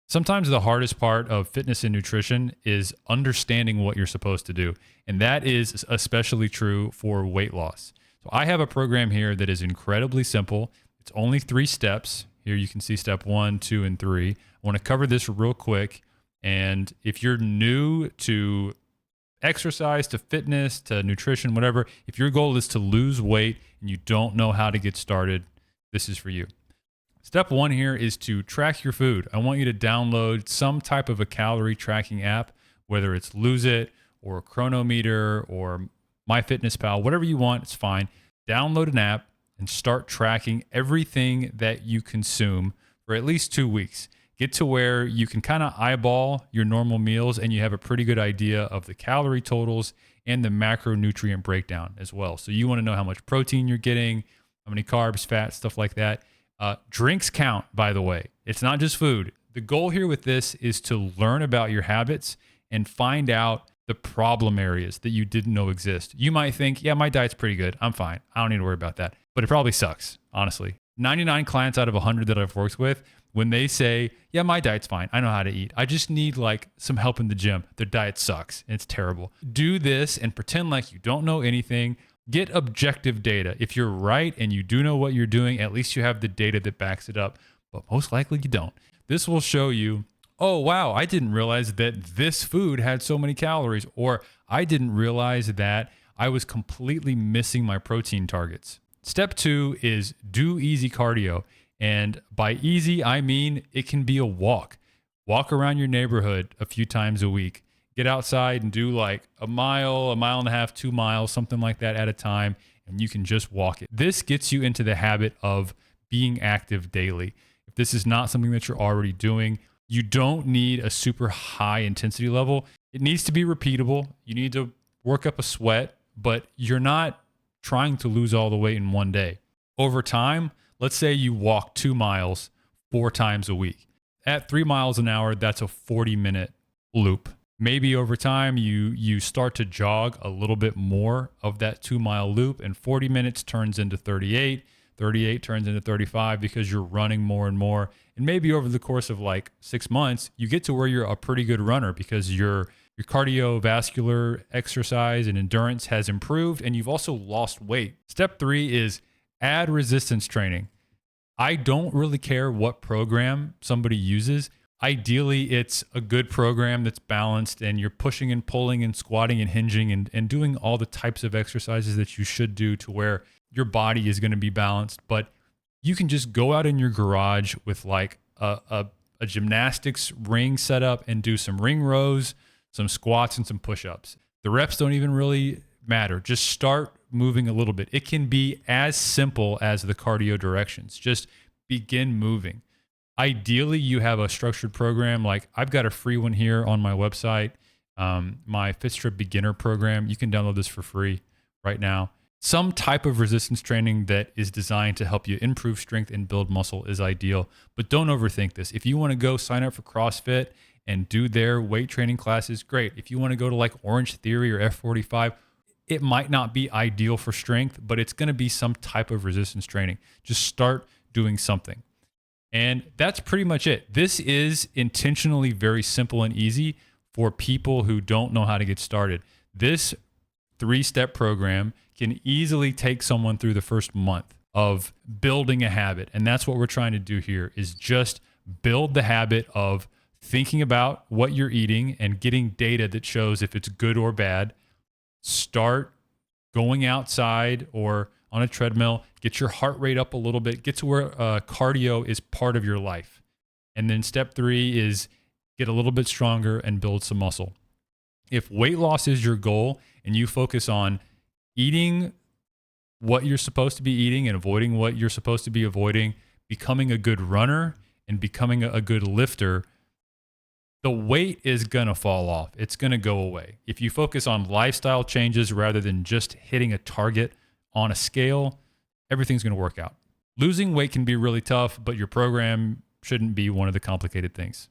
Sometimes the hardest part of fitness and nutrition is understanding what you're supposed to do. And that is especially true for weight loss. So I have a program here that is incredibly simple. It's only 3 steps. Here you can see step 1, 2, and 3. I want to cover this real quick. And if you're new to exercise, to fitness, to nutrition, whatever, if your goal is to lose weight and you don't know how to get started, this is for you. Step 1 here is to track your food. I want you to download some type of a calorie tracking app, whether it's Lose It or Chronometer or MyFitnessPal, whatever you want, it's fine. Download an app and start tracking everything that you consume for at least 2 weeks. Get to where you can kind of eyeball your normal meals and you have a pretty good idea of the calorie totals and the macronutrient breakdown as well. So you want to know how much protein you're getting, how many carbs, fat, stuff like that. Drinks count, by the way. It's not just food. The goal here with this is to learn about your habits and find out the problem areas that you didn't know exist. You might think, yeah, my diet's pretty good. I'm fine. I don't need to worry about that. But it probably sucks, honestly. 99 clients out of 100 that I've worked with, when they say, yeah, my diet's fine. I know how to eat. I just need like some help in the gym. Their diet sucks. And it's terrible. Do this and pretend like you don't know anything. Get objective data. If you're right and you do know what you're doing, at least you have the data that backs it up, but most likely you don't. This will show you, oh, wow, I didn't realize that this food had so many calories, or I didn't realize that I was completely missing my protein targets. Step 2 is do easy cardio. And by easy, I mean it can be a walk. Walk around your neighborhood a few times a week. Get outside and do like a mile and a half, 2 miles, something like that at a time, and you can just walk it. This gets you into the habit of being active daily. If this is not something that you're already doing, you don't need a super high intensity level. It needs to be repeatable. You need to work up a sweat, but you're not trying to lose all the weight in one day. Over time, let's say you walk 2 miles 4 times a week. At 3 miles an hour, that's a 40-minute loop. Maybe over time, you start to jog a little bit more of that 2 mile loop, and 40 minutes turns into 38. 38 turns into 35 because you're running more and more. And maybe over the course of like 6 months, you get to where you're a pretty good runner because your cardiovascular exercise and endurance has improved, and you've also lost weight. Step 3 is add resistance training. I don't really care what program somebody uses. Ideally, it's a good program that's balanced and you're pushing and pulling and squatting and hinging and doing all the types of exercises that you should do to where your body is going to be balanced. But you can just go out in your garage with like a gymnastics ring set up and do some ring rows, some squats, and some push-ups. The reps don't even really matter. Just start moving a little bit. It can be as simple as the cardio directions. Just begin moving. Ideally, you have a structured program. Like I've got a free one here on my website, my FitStrip beginner program. You can download this for free right now. Some type of resistance training that is designed to help you improve strength and build muscle is ideal, but don't overthink this. If you want to go sign up for CrossFit and do their weight training classes, great. If you want to go to like Orange Theory or F45, it might not be ideal for strength, but it's going to be some type of resistance training. Just start doing something. And that's pretty much it. This is intentionally very simple and easy for people who don't know how to get started. This 3-step program can easily take someone through the first month of building a habit. And that's what we're trying to do here is just build the habit of thinking about what you're eating and getting data that shows if it's good or bad. Start going outside or on a treadmill, get your heart rate up a little bit, get to where cardio is part of your life. And then step 3 is get a little bit stronger and build some muscle. If weight loss is your goal and you focus on eating what you're supposed to be eating and avoiding what you're supposed to be avoiding, becoming a good runner and becoming a good lifter, the weight is going to fall off. It's going to go away. If you focus on lifestyle changes rather than just hitting a target on a scale, everything's going to work out. Losing weight can be really tough, but your program shouldn't be one of the complicated things.